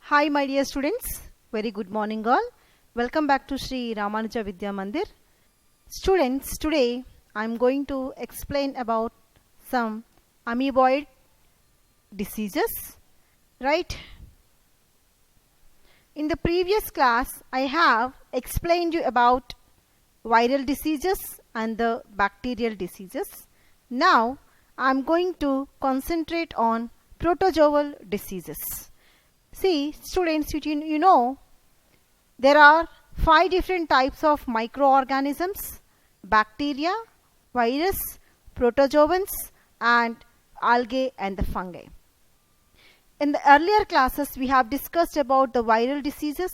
Hi my dear students, very good morning all. Welcome back to Sri Ramanuja Vidya Mandir. Students, today I am going to explain about some amoeboid diseases, right? In the previous class, I have explained you about viral diseases and the bacterial diseases. Now, I am going to concentrate on protozoal diseases. See, students, you know, there are 5 different types of microorganisms: bacteria, virus, protozoans, and algae and the fungi. In the earlier classes, we have discussed about the viral diseases,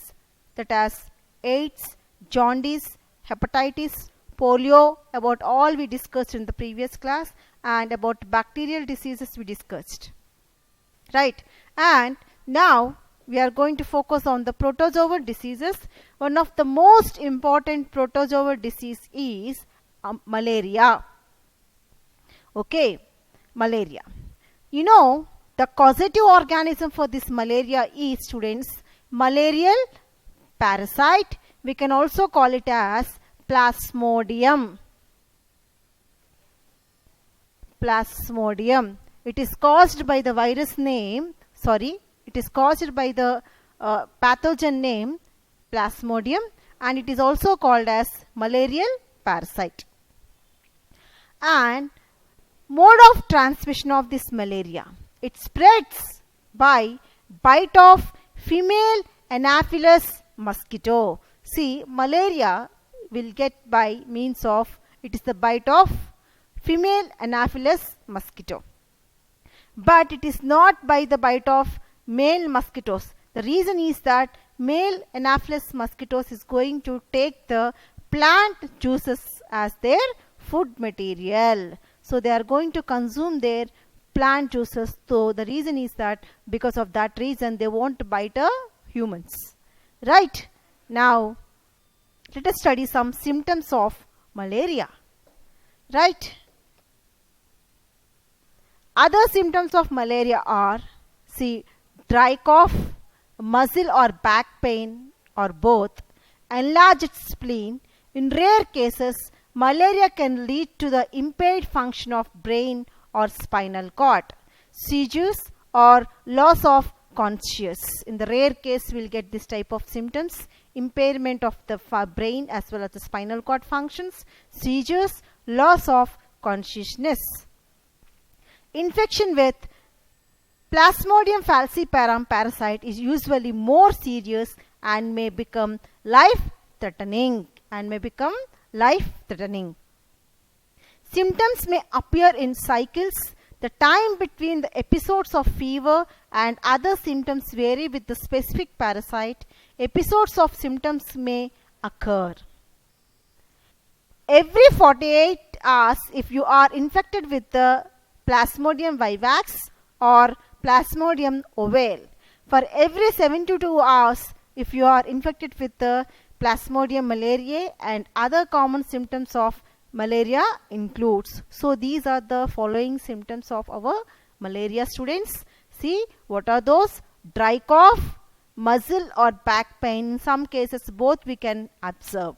that as AIDS, jaundice, hepatitis, polio, about all we discussed in the previous class, and about bacterial diseases we discussed. Right? And now we are going to focus on the protozoal diseases. One of the most important protozoal disease is malaria. Okay, malaria. You know, the causative organism for this malaria is, students, malarial parasite. We can also call it as Plasmodium. Plasmodium. It is caused by the virus name, it is caused by the pathogen name Plasmodium, and it is also called as malarial parasite. And mode of transmission of this malaria, it spreads by bite of female Anopheles mosquito. See, malaria will get by means of, it is the bite of female Anopheles mosquito. But it is not by the bite of male mosquitoes. The reason is that male Anopheles mosquitoes is going to take the plant juices as their food material. So they are going to consume their plant juices. So the reason is that because of that reason they won't bite humans. Right? Now let us study some symptoms of malaria. Right? Other symptoms of malaria are, see, dry cough, muscle or back pain or both, enlarged spleen. In rare cases, malaria can lead to the impaired function of brain or spinal cord, seizures or loss of consciousness. In the rare case, we will get this type of symptoms: impairment of the brain as well as the spinal cord functions, seizures, loss of consciousness. Infection with Plasmodium falciparum parasite is usually more serious and may become life-threatening. Symptoms may appear in cycles. The time between the episodes of fever and other symptoms vary with the specific parasite. Episodes of symptoms may occur every 48 hours if you are infected with the Plasmodium vivax or Plasmodium ovale. For every 72 hours if you are infected with the Plasmodium malariae, and other common symptoms of malaria includes. So these are the following symptoms of our malaria, students. See, what are those? Dry cough, muscle or back pain. In some cases both we can observe.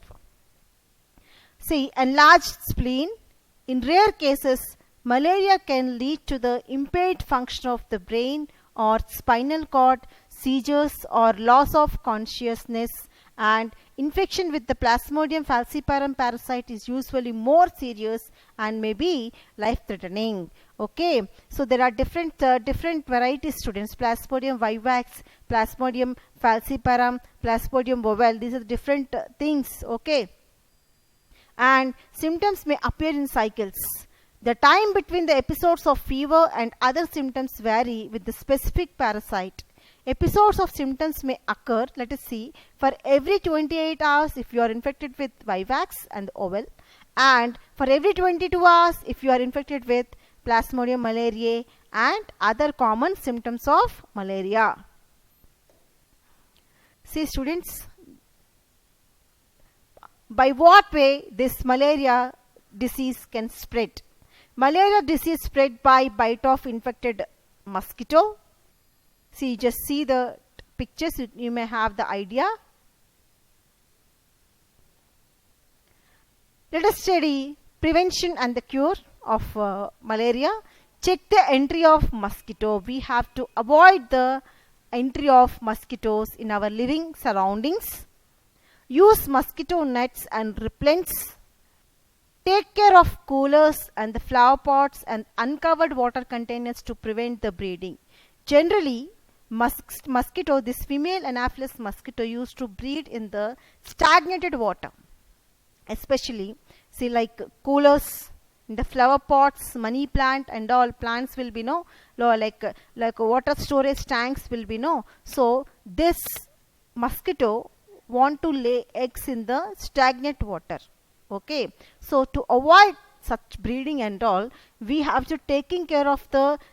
See, enlarged spleen. In rare cases, malaria can lead to the impaired function of the brain or spinal cord, seizures or loss of consciousness, and infection with the Plasmodium falciparum parasite is usually more serious and may be life-threatening. Okay, so there are different varieties, students: Plasmodium vivax, Plasmodium falciparum, Plasmodium ovale. These are the different things. Okay, and symptoms may appear in cycles. The time between the episodes of fever and other symptoms vary with the specific parasite. Episodes of symptoms may occur, let us see, for every 28 hours if you are infected with vivax and ovale, and for every 22 hours if you are infected with Plasmodium malariae and other common symptoms of malaria. See, students, by what way this malaria disease can spread? Malaria disease spread by bite of infected mosquito. See, just see the pictures you may have the idea. Let us study prevention and the cure of malaria. Check the entry of mosquito. We have to avoid the entry of mosquitoes in our living surroundings. Use mosquito nets and repellents. Take care of coolers and the flower pots and uncovered water containers to prevent the breeding. Generally, mosquito, this female Anopheles mosquito used to breed in the stagnated water. Especially, see, like coolers, in the flower pots, money plant and all plants will be like water storage tanks will be So this mosquito want to lay eggs in the stagnant water. Okay, so to avoid such breeding and all, we have to taking care of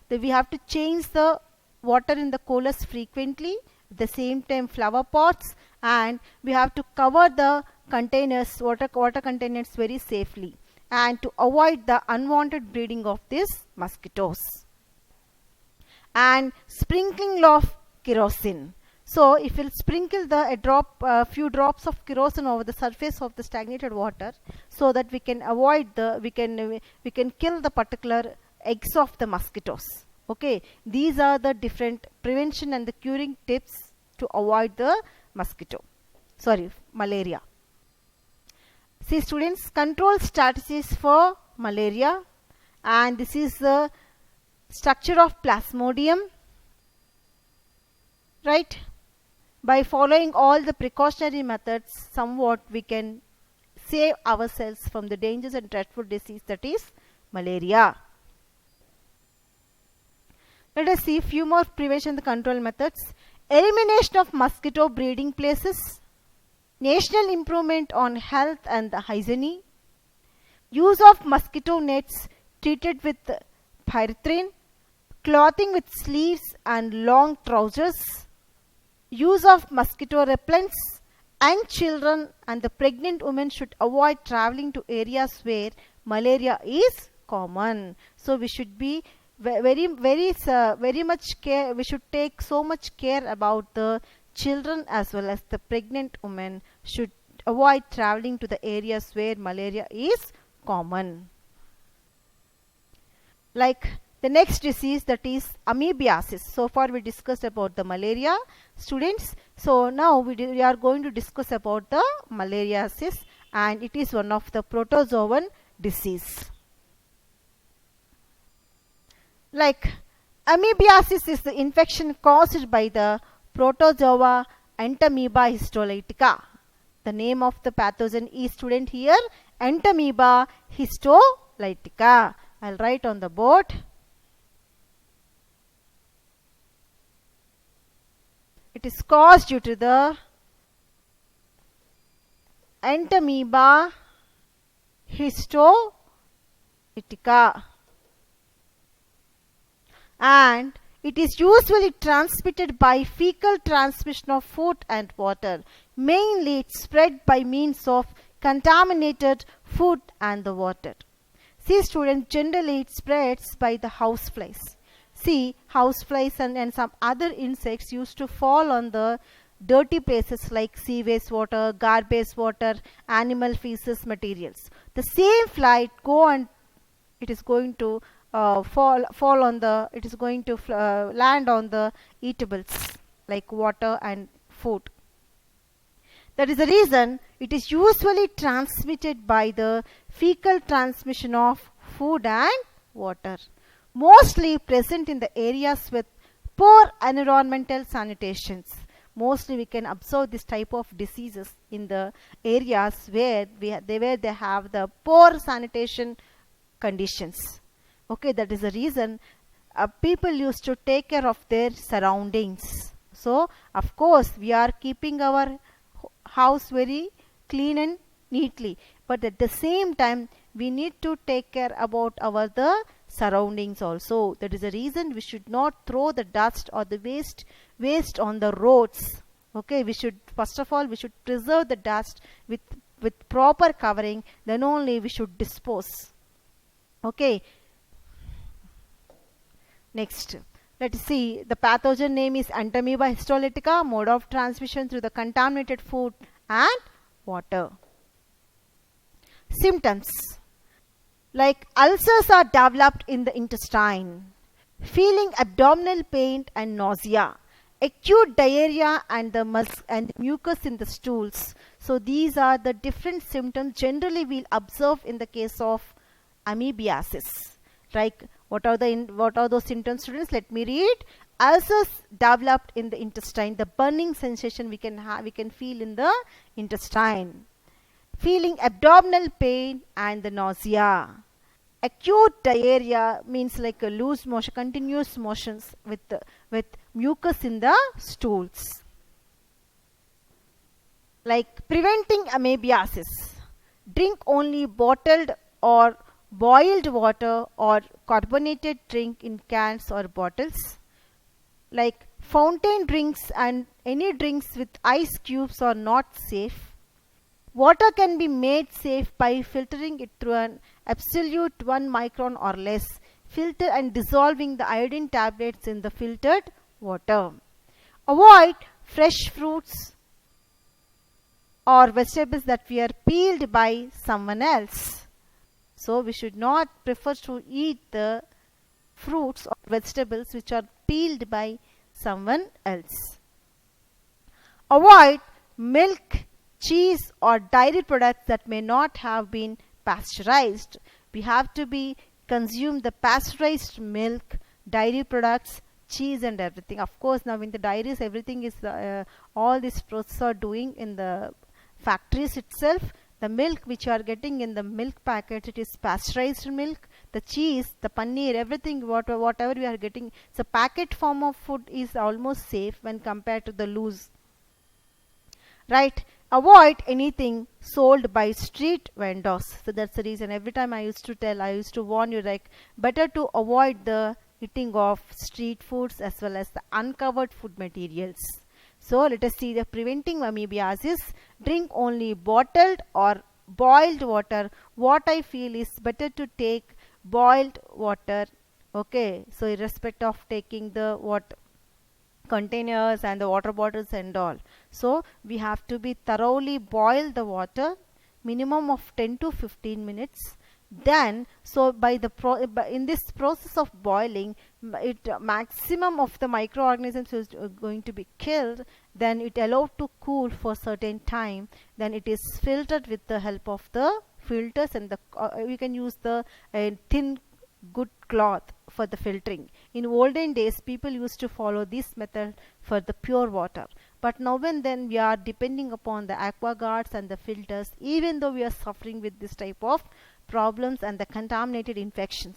we have to change the water in the coolers frequently. At the same time, flower pots, and we have to cover the containers, water containers very safely, and to avoid the unwanted breeding of these mosquitoes. And sprinkling of kerosene. So if we'll sprinkle a few drops of kerosene over the surface of the stagnated water, so that we can avoid we can kill the particular eggs of the mosquitoes. Okay, these are the different prevention and the curing tips to avoid the malaria. See students, control strategies for malaria, and this is the structure of Plasmodium, right? By following all the precautionary methods, somewhat we can save ourselves from the dangerous and dreadful disease that is malaria. Let us see few more prevention and control methods. Elimination of mosquito breeding places. National improvement on health and the hygiene. Use of mosquito nets treated with pyrethrin. Clothing with sleeves and long trousers. Use of mosquito repellents. And children and the pregnant women should avoid traveling to areas where malaria is common. So we should be very much care. We should take so much care about the children as well as the pregnant women should avoid traveling to the areas where malaria is common. Like the next disease, that is amoebiasis. So far we discussed about the malaria, students. So now we are going to discuss about the malariasis, and it is one of the protozoan disease. Like amoebiasis is the infection caused by the protozoa Entamoeba histolytica. The name of the pathogen is, student, here Entamoeba histolytica. I'll write on the board. It is caused due to the Entamoeba histolytica, and it is usually transmitted by fecal transmission of food and water. Mainly it spread by means of contaminated food and the water. See students, generally it spreads by the houseflies. See, houseflies and some other insects used to fall on the dirty places like sewage water, garbage water, animal feces materials. The same fly it is going to land on the eatables like water and food. That is the reason it is usually transmitted by the fecal transmission of food and water. Mostly present in the areas with poor environmental sanitations. Mostly we can observe this type of diseases in the areas where they have the poor sanitation conditions. Okay, that is the reason people used to take care of their surroundings. So of course we are keeping our house very clean and neatly, but at the same time we need to take care about the surroundings also. That is the reason we should not throw the dust or the waste on the roads. Okay, we should, first of all, we should preserve the dust with proper covering, then only we should dispose. Okay, next Let's see, the pathogen name is Entamoeba histolytica, mode of transmission through the contaminated food and water. Symptoms like ulcers are developed in the intestine, feeling abdominal pain and nausea, acute diarrhea and mucus in the stools. So these are the different symptoms generally we'll observe in the case of amoebiasis. Like what are those symptoms, students? Let me read. Ulcers developed in the intestine. The burning sensation we can feel in the intestine. Feeling abdominal pain and the nausea. Acute diarrhea means like a loose motion, continuous motions with mucus in the stools. Like preventing amoebiasis. Drink only bottled or boiled water or carbonated drink in cans or bottles. Like fountain drinks and any drinks with ice cubes are not safe. Water can be made safe by filtering it through an absolute 1 micron or less. Filter and dissolving the iodine tablets in the filtered water. Avoid fresh fruits or vegetables that were peeled by someone else. So we should not prefer to eat the fruits or vegetables which are peeled by someone else. Avoid milk, cheese or dairy products that may not have been pasteurized. We have to consume the pasteurized milk, dairy products, cheese and everything. Of course, now in the dairies, everything is all this process are doing in the factories itself. The milk which you are getting in the milk packets, it is pasteurized milk. The cheese, the paneer, everything, whatever we are getting, the packet form of food is almost safe when compared to the loose. Right? Avoid anything sold by street vendors. So that's the reason every time I used to warn you, like better to avoid the eating of street foods as well as the uncovered food materials. So let us see the preventing amoebiasis. Drink only bottled or boiled water. What I feel is better to take boiled water. Okay, so irrespective of taking the containers and the water bottles and all. So we have to be thoroughly boil the water, minimum of 10 to 15 minutes. Then, so in this process of boiling, maximum of the microorganisms is going to be killed. Then it allowed to cool for certain time. Then it is filtered with the help of the filters, and you can use the thin good cloth for the filtering. In olden days, people used to follow this method for the pure water. But now and then we are depending upon the aqua guards and the filters, even though we are suffering with this type of problems and the contaminated infections.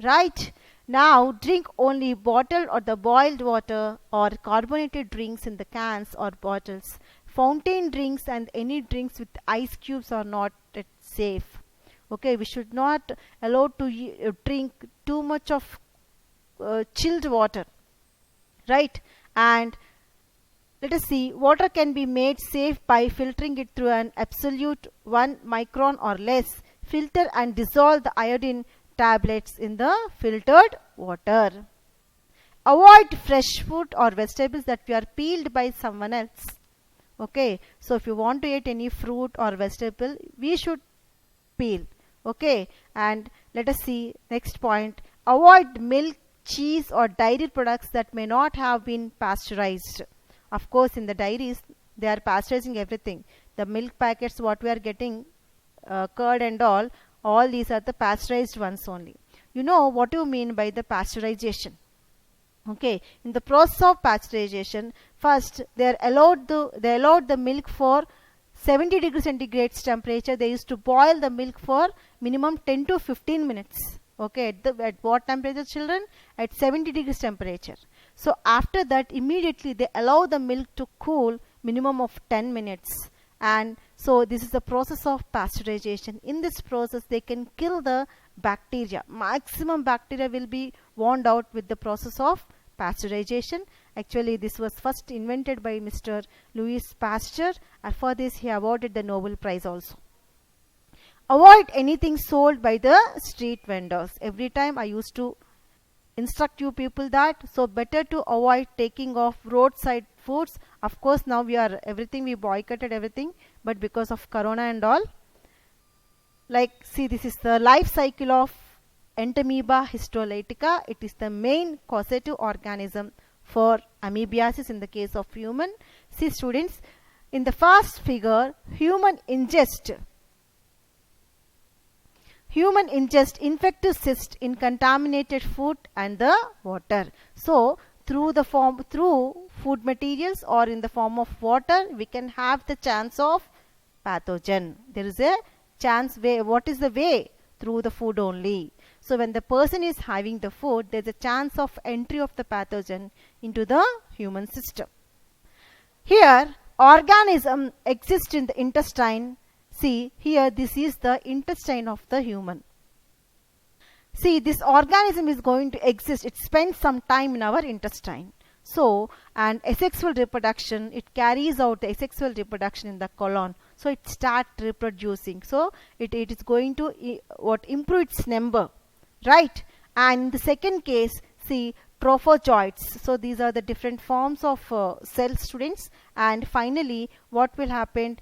Right? Now, drink only bottled or the boiled water or carbonated drinks in the cans or bottles. Fountain drinks and any drinks with ice cubes are not safe. Okay, we should not allow to drink too much of chilled water. Right? And let us see, water can be made safe by filtering it through an absolute 1 micron or less. Filter and dissolve the iodine tablets in the filtered water. Avoid fresh fruit or vegetables that were peeled by someone else. Okay, so if you want to eat any fruit or vegetable, we should peel. Okay, and let us see next point. Avoid milk, cheese or dairy products that may not have been pasteurized. Of course, in the dairies, they are pasteurizing everything. The milk packets, what we are getting, curd and all these are the pasteurized ones only. You know what you mean by the pasteurization. Okay, in the process of pasteurization, first they allowed the milk for 70 degrees centigrade temperature. They used to boil the milk for minimum 10 to 15 minutes. Okay, at what temperature, children? At 70 degrees temperature. So after that, immediately they allow the milk to cool minimum of 10 minutes. And so this is the process of pasteurization. In this process, they can kill the bacteria. Maximum bacteria will be warned out with the process of pasteurization. Actually, this was first invented by Mr. Louis Pasteur, and for this he awarded the Nobel Prize also. Avoid anything sold by the street vendors. Every time I used to instruct you people that so better to avoid taking of roadside foods. Of course, now we boycotted everything, but because of corona and all, like, see, this is the life cycle of Entamoeba histolytica. It is the main causative organism for amoebiasis in the case of human. See students, in the first figure, human ingest infective cyst in contaminated food and the water. So through food materials or in the form of water, we can have the chance of pathogen. There is a chance way. What is the way? Through the food only. So when the person is having the food, there is a chance of entry of the pathogen into the human system. Here, organism exists in the intestine. See, here this is the intestine of the human. See, this organism is going to exist. It spends some time in our intestine. So, and asexual reproduction, it carries out the asexual reproduction in the colon. So, it starts reproducing. So, it is going to improve its number, right? And in the second case, see, trophozoites. So, these are the different forms of cell students. And finally, what will happen?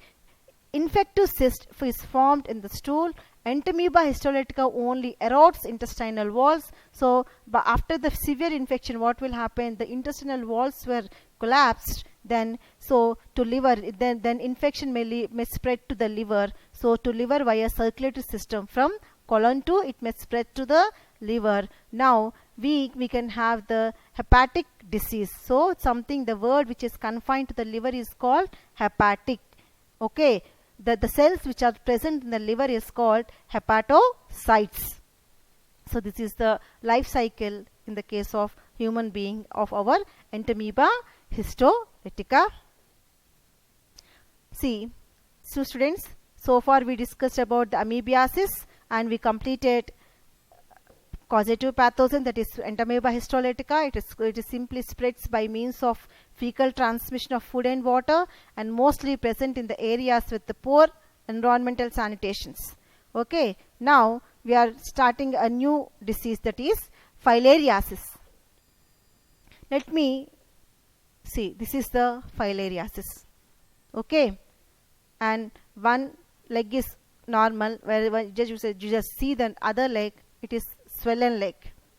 Infective cyst is formed in the stool. Entamoeba histolytica only erodes intestinal walls. So, after the severe infection, what will happen? The intestinal walls were collapsed. Then, so to liver, then infection may spread to the liver. So, to liver via circulatory system. From colon to it may spread to the liver. Now, we can have the hepatic disease. So, the word which is confined to the liver is called hepatic. Okay. The cells which are present in the liver is called hepatocytes. So this is the life cycle in the case of human being of our Entamoeba histolytica. See, so students, so far we discussed about the amoebiasis and we completed causative pathogen, that is Entamoeba histolytica. It is simply spreads by means of fecal transmission of food and water and mostly present in the areas with the poor environmental sanitations. Okay, now we are starting a new disease, that is filariasis. Let me see, this is the filariasis. Okay, and one leg is normal, where you just see the other leg, it is swollen leg.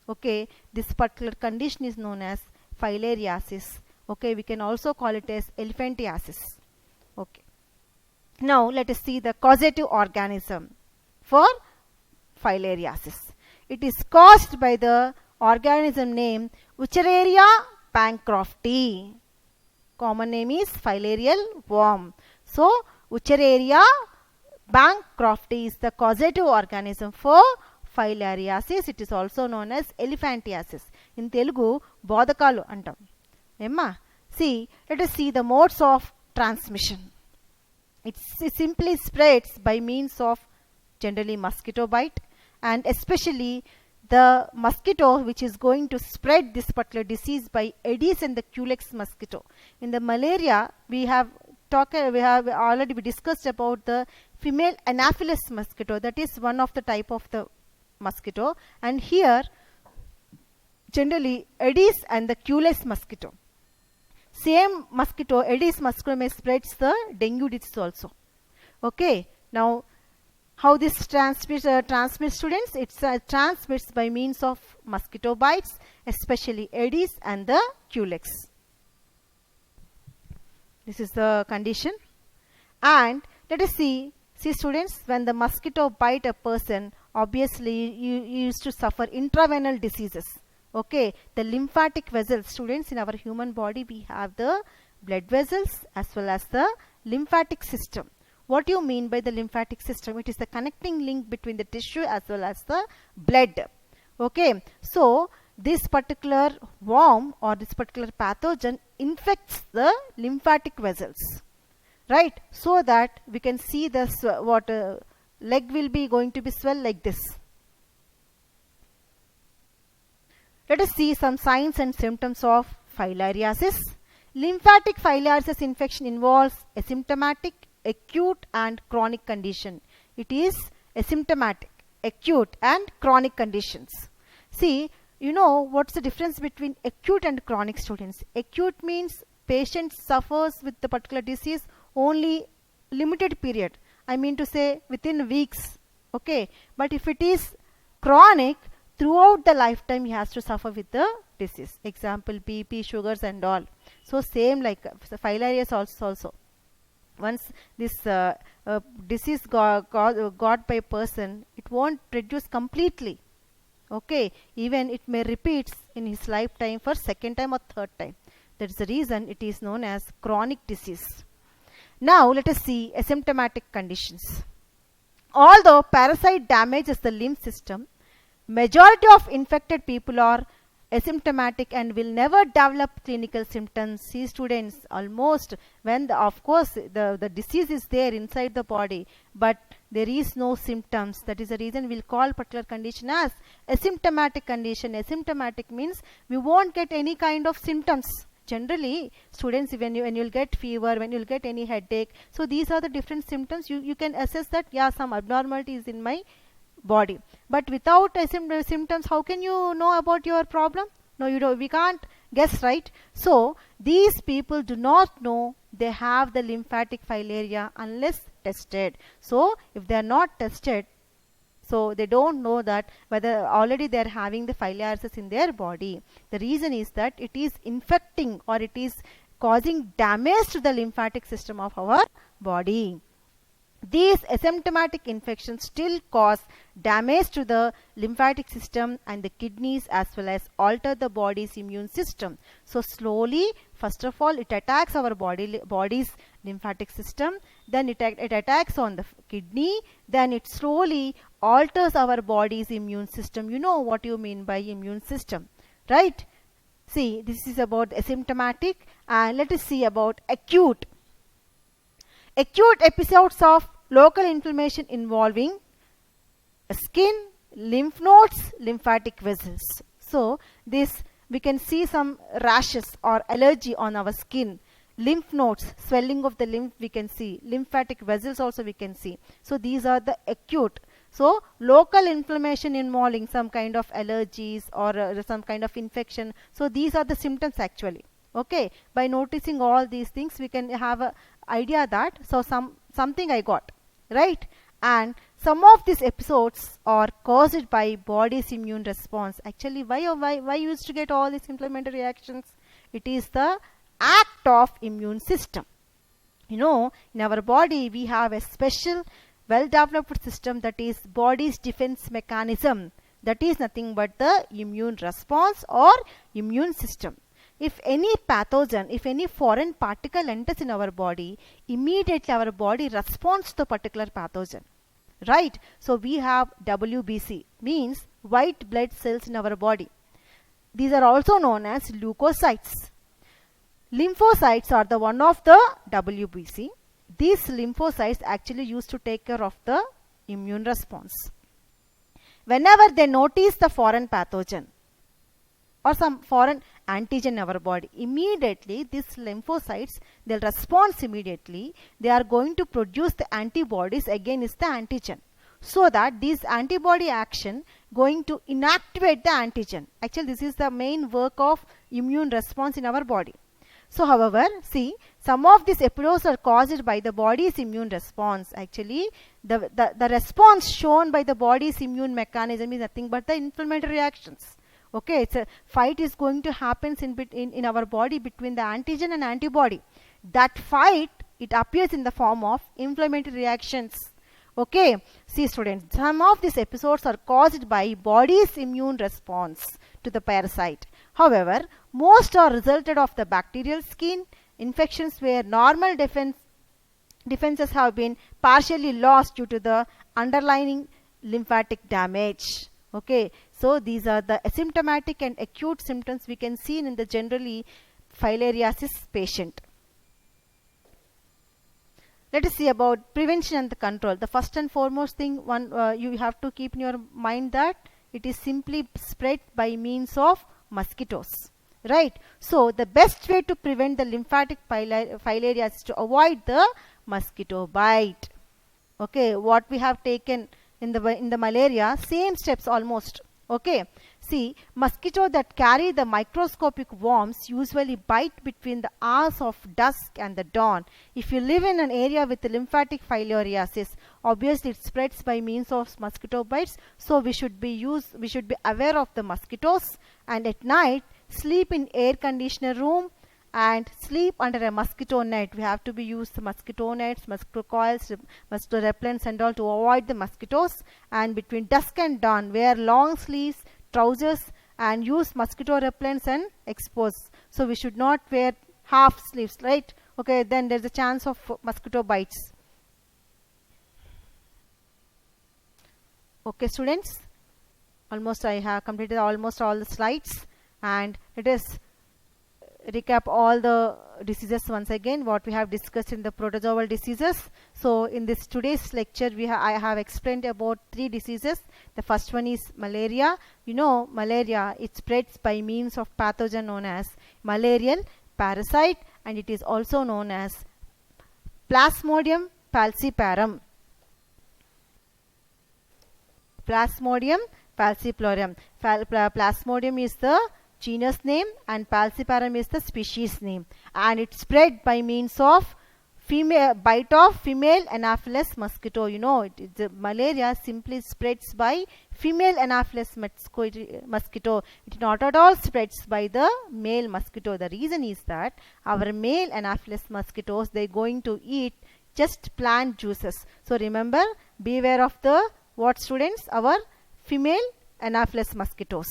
Okay, this particular condition is known as filariasis. Okay, we can also call it as elephantiasis. Okay, now let us see the causative organism for filariasis. It is caused by the organism named Wuchereria bancrofti. Common name is filarial worm. So, Wuchereria bancrofti is the causative organism for filariasis. It is also known as elephantiasis. In Telugu, bodakalu antam. Emma, see, let us see the modes of transmission. It simply spreads by means of generally mosquito bite, and especially the mosquito which is going to spread this particular disease by Aedes and the Culex mosquito. In the malaria, we have already discussed about the female Anopheles mosquito. That is one of the type of the mosquito, and here generally Aedes and the Culex mosquito. Same mosquito, Aedes mosquito, may spreads the dengue disease also. Okay, now how this transmits students? It transmits by means of mosquito bites, especially Aedes and the Culex. This is the condition. And let us see students, when the mosquito bite a person, obviously you used to suffer intravenous diseases. Okay, the lymphatic vessels, students, in our human body we have the blood vessels as well as the lymphatic system. What do you mean by the lymphatic system? It is the connecting link between the tissue as well as the blood. Okay, so this particular worm or this particular pathogen infects the lymphatic vessels, right? So that we can see this leg will be going to be swell like this. Let us see some signs and symptoms of filariasis. Lymphatic filariasis infection involves asymptomatic, acute and chronic condition. It is asymptomatic, acute and chronic conditions. See, you know what's the difference between acute and chronic, students? Acute means patient suffers with the particular disease only limited period. I mean to say within weeks. Okay. But if it is chronic, throughout the lifetime he has to suffer with the disease. Example, BP, sugars and all. So same like filariasis also. Once this disease got by a person, it won't reduce completely. Okay, even it may repeats in his lifetime for second time or third time. That is the reason it is known as chronic disease. Now let us see asymptomatic conditions. Although parasite damages the lymph system, majority of infected people are asymptomatic and will never develop clinical symptoms. See students, almost when of course the disease is there inside the body, but there is no symptoms. That is the reason we'll call particular condition as asymptomatic condition. Asymptomatic means we won't get any kind of symptoms. Generally, students, when you'll get fever, when you'll get any headache, so these are the different symptoms. You can assess that, yeah, some abnormality is in my body. But without symptoms, how can you know about your problem? No, you don't. We can't guess, right? So these people do not know they have the lymphatic filaria unless tested. So if they are not tested, so they don't know that whether already they are having the filariasis in their body. The reason is that it is infecting or it is causing damage to the lymphatic system of our body. These asymptomatic infections still cause damage to the lymphatic system and the kidneys, as well as alter the body's immune system. So slowly, first of all, it attacks our body's lymphatic system, then it attacks on the kidney, then it slowly alters our body's immune system. You know what you mean by immune system, right? See, this is about asymptomatic, and let us see about acute. Acute episodes of local inflammation involving skin, lymph nodes, lymphatic vessels. So this, we can see some rashes or allergy on our skin, lymph nodes, swelling of the lymph we can see, lymphatic vessels also we can see. So these are the acute. So local inflammation involving some kind of allergies or some kind of infection. So these are the symptoms actually. Okay, by noticing all these things we can have a idea that so something I got, right? And some of these episodes are caused by body's immune response. Actually, why you used to get all these inflammatory reactions? It is the act of immune system. You know, in our body we have a special well developed system, that is body's defense mechanism. That is nothing but the immune response or immune system. If any pathogen, if any foreign particle enters in our body, immediately our body responds to the particular pathogen, right? So we have WBC, means white blood cells in our body. These are also known as leukocytes. Lymphocytes are the one of the WBC. These lymphocytes actually used to take care of the immune response. Whenever they notice the foreign pathogen or some foreign antigen in our body, immediately these lymphocytes, they'll respond immediately. They are going to produce the antibodies against the antigen, so that this antibody action going to inactivate the antigen. Actually, this is the main work of immune response in our body. So however, see, some of these episodes are caused by the body's immune response. Actually, the response shown by the body's immune mechanism is nothing but the inflammatory reactions. Okay, it's a fight is going to happen in our body between the antigen and antibody. That fight, it appears in the form of inflammatory reactions. Okay, see students, some of these episodes are caused by body's immune response to the parasite. However, most are resulted of the bacterial skin infections where normal defenses have been partially lost due to the underlying lymphatic damage. Okay, so these are the asymptomatic and acute symptoms we can see in the generally filariasis patient. Let us see about prevention and the control. The first and foremost thing you have to keep in your mind that it is simply spread by means of mosquitoes, right? So the best way to prevent the lymphatic filariasis is to avoid the mosquito bite. Okay, what we have taken in the malaria, same steps almost. Okay, See, mosquitoes that carry the microscopic worms usually bite between the hours of dusk and the dawn. If you live in an area with lymphatic filariasis, obviously it spreads by means of mosquito bites. So we should be aware of the mosquitoes, and at night sleep in air conditioner room and sleep under a mosquito net. We have to be used the mosquito nets, mosquito coils, mosquito repellents and all to avoid the mosquitoes. And between dusk and dawn, wear long sleeves, trousers, and use mosquito repellents and expose. So we should not wear half sleeves, right? Okay, then there's a chance of mosquito bites. Okay, students, almost I have completed almost all the slides, and let us recap all the diseases once again what we have discussed in the protozoal diseases. So in this today's lecture I have explained about 3 diseases. The first one is malaria. You know, malaria, it spreads by means of pathogen known as malarial parasite, and it is also known as Plasmodium falciparum. Plasmodium falciparum. Plasmodium is the genus name and falciparum is the species name, and it spread by means of bite of female Anopheles mosquito. You know, the malaria simply spreads by female Anopheles mosquito. It not at all spreads by the male mosquito. The reason is that our male Anopheles mosquitoes, they are going to eat just plant juices. So remember, beware of the what, students? Our female Anopheles mosquitoes.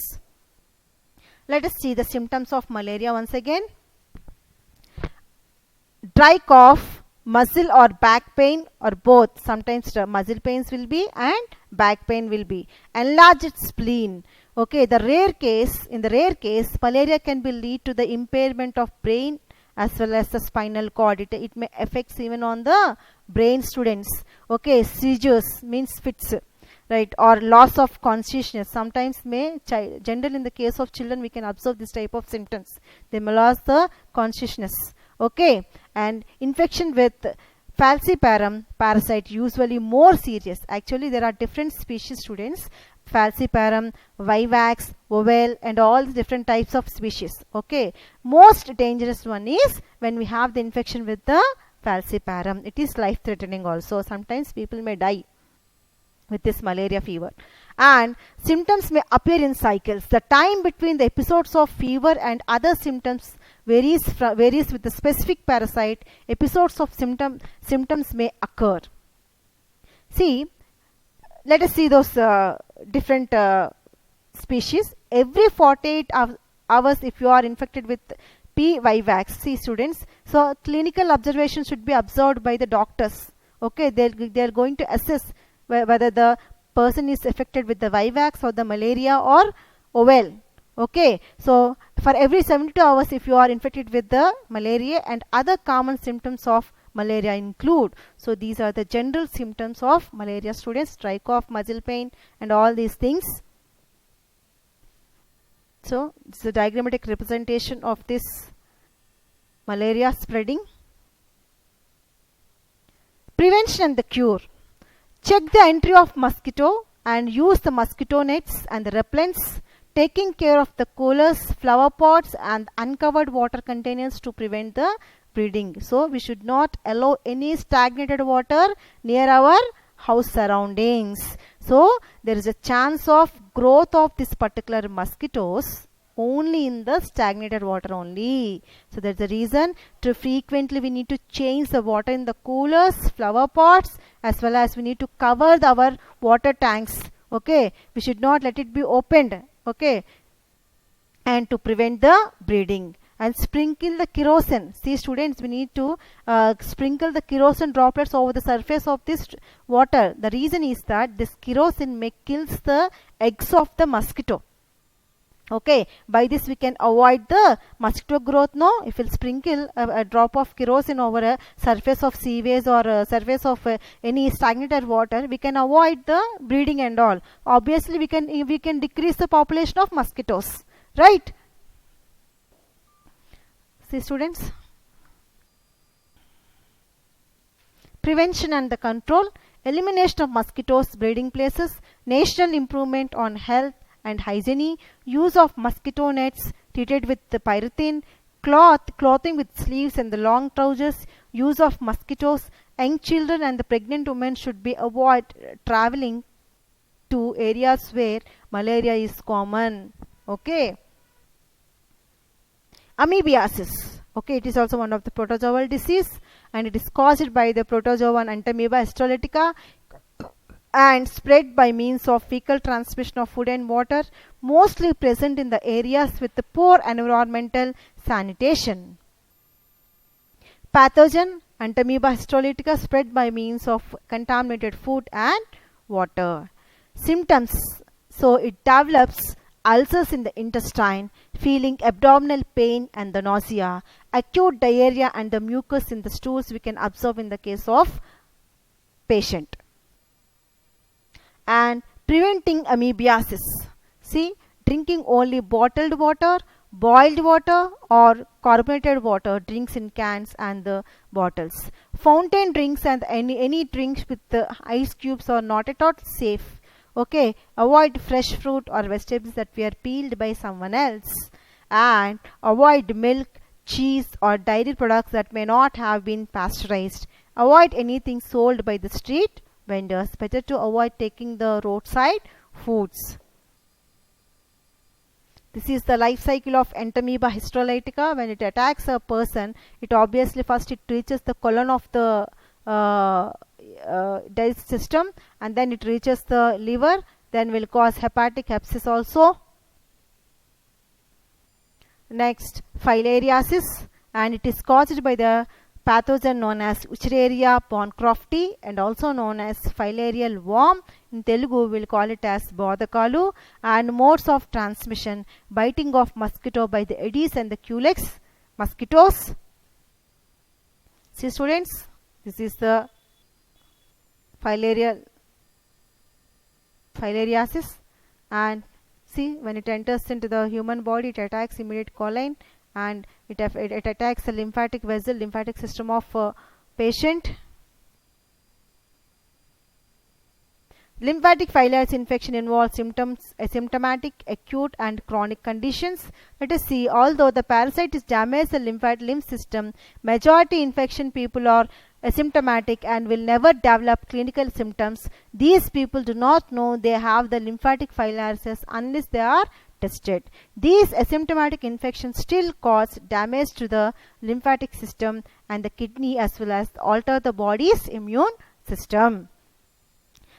Let us see the symptoms of malaria once again. Dry cough, muscle or back pain, or both. Sometimes muscle pains will be and back pain will be. Enlarged spleen. Okay, in the rare case, malaria can be lead to the impairment of brain as well as the spinal cord. It may affect even on the brain, students. Okay, seizures means fits, right, or loss of consciousness. Sometimes generally in the case of children we can observe this type of symptoms. They may lose the consciousness. Okay, and infection with falciparum parasite usually more serious. Actually there are different species, students. Falciparum, vivax, ovale, and all the different types of species. Okay, most dangerous one is when we have the infection with the falciparum. It is life threatening also. Sometimes people may die with this malaria fever, and symptoms may appear in cycles. The time between the episodes of fever and other symptoms varies with the specific parasite. Episodes of symptoms may occur. See, let us see those different species. Every 48 hours if you are infected with P. vivax. See, students, so clinical observation should be observed by the doctors. Okay, they are going to assess whether the person is affected with the vivax or the malaria or ovale. Okay, so for every 72 hours if you are infected with the malaria, and other common symptoms of malaria include. So these are the general symptoms of malaria, students. Dry cough, muscle pain, and all these things. So this is a diagrammatic representation of this malaria spreading. Prevention and the cure. Check the entry of mosquito and use the mosquito nets and the repellents, taking care of the coolers, flower pots, and uncovered water containers to prevent the breeding. So we should not allow any stagnated water near our house surroundings. So there is a chance of growth of this particular mosquitoes only in the stagnated water only. So that's the reason to frequently we need to change the water in the coolers, flower pots, as well as we need to cover our water tanks. Okay, we should not let it be opened. Okay, and to prevent the breeding. And sprinkle the kerosene. See, students, we need to sprinkle the kerosene droplets over the surface of this water. The reason is that this kerosene may kills the eggs of the mosquito. Okay, by this we can avoid the mosquito growth. No, if we'll sprinkle a drop of kerosene over a surface of seaways or a surface of any stagnated water, we can avoid the breeding and all. Obviously we can decrease the population of mosquitoes, right? See, students, prevention and the control. Elimination of mosquitoes breeding places, national improvement on health and hygiene, use of mosquito nets treated with the pyrethrine, clothing with sleeves and the long trousers, use of mosquitoes. Young children and the pregnant women should be avoid traveling to areas where malaria is common. Okay. Amoebiasis. Okay, it is also one of the protozoal disease, and it is caused by the protozoan Entamoeba histolytica and spread by means of fecal transmission of food and water, mostly present in the areas with the poor environmental sanitation. Pathogen Entamoeba histolytica spread by means of contaminated food and water. Symptoms. So it develops ulcers in the intestine, feeling abdominal pain and the nausea, acute diarrhea and the mucus in the stools we can observe in the case of patient. And preventing amoebiasis. See, drinking only bottled water, boiled water or carbonated water, drinks in cans and the bottles. Fountain drinks and any drinks with the ice cubes are not at all safe. Okay, avoid fresh fruit or vegetables that were peeled by someone else, and avoid milk, cheese or dairy products that may not have been pasteurized. Avoid anything sold by the street vendors. Better to avoid taking the roadside foods. This is the life cycle of Entamoeba histolytica. When it attacks a person, it obviously first it reaches the colon of the digestive system, and then it reaches the liver, then will cause hepatic abscess also. Next, filariasis, and it is caused by the pathogen known as Wuchereria bancrofti and also known as filarial worm. In Telugu, we will call it as Bodakalu. And modes of transmission: biting of mosquito by the Aedes and the Culex mosquitoes. See students, this is the filariasis, and see, when it enters into the human body, it attacks immediate colon, and it attacks the lymphatic vessel, lymphatic system of patient. Lymphatic filariasis infection involves asymptomatic, acute and chronic conditions. Let us see, although the parasite is damaged the lymph system, majority infection people are asymptomatic and will never develop clinical symptoms. These people do not know they have the lymphatic filariasis unless they are tested. These asymptomatic infections still cause damage to the lymphatic system and the kidney, as well as alter the body's immune system.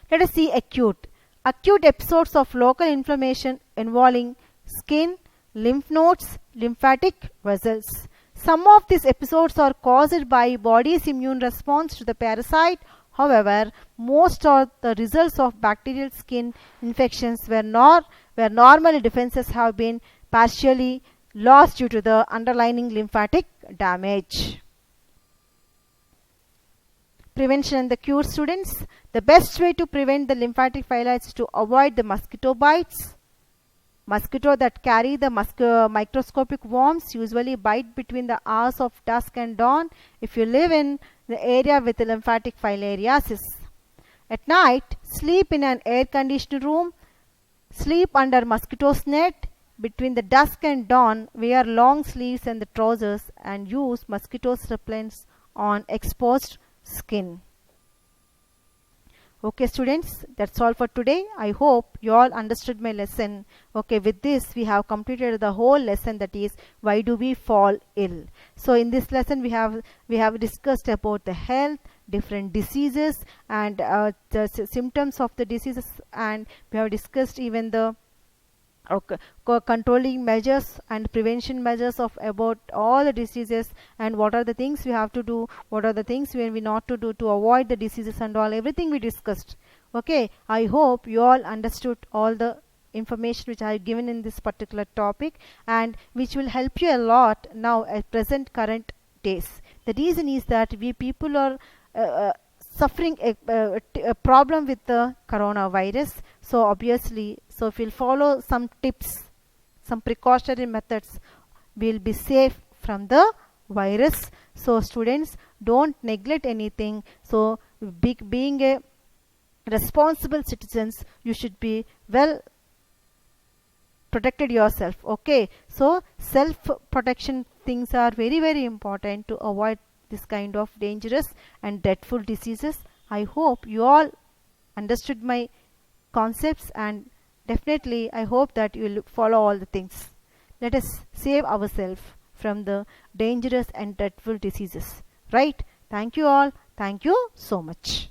Let us see acute. Acute episodes of local inflammation involving skin, lymph nodes, lymphatic vessels. Some of these episodes are caused by body's immune response to the parasite. However, most are the results of bacterial skin infections where normal defenses have been partially lost due to the underlying lymphatic damage. Prevention and the cure, students. The best way to prevent the lymphatic filariasis is to avoid the mosquito bites. Mosquito that carry the microscopic worms usually bite between the hours of dusk and dawn if you live in the area with the lymphatic filariasis. At night, sleep in an air-conditioned room. Sleep under mosquito's net. Between the dusk and dawn, wear long sleeves and the trousers, and use mosquitoes repellents on exposed skin. Okay students, that's all for today. I hope you all understood my lesson. Okay, with this we have completed the whole lesson, that is, why do we fall ill. So in this lesson we have discussed about the health, different diseases, and the symptoms of the diseases, and we have discussed even the controlling measures and prevention measures of about all the diseases, and what are the things we have to do, what are the things we not to do to avoid the diseases, and all everything we discussed. Okay, I hope you all understood all the information which I have given in this particular topic, and which will help you a lot now at present current days. The reason is that we people are suffering a problem with the coronavirus. So obviously, so if we'll follow some tips, some precautionary methods, we'll be safe from the virus. So students, don't neglect anything. So being a responsible citizens, you should be well protected yourself. Okay, so self protection things are very very important to avoid this kind of dangerous and dreadful diseases. I hope you all understood my concepts, and definitely I hope that you will follow all the things. Let us save ourselves from the dangerous and dreadful diseases, right? Thank you all. Thank you so much.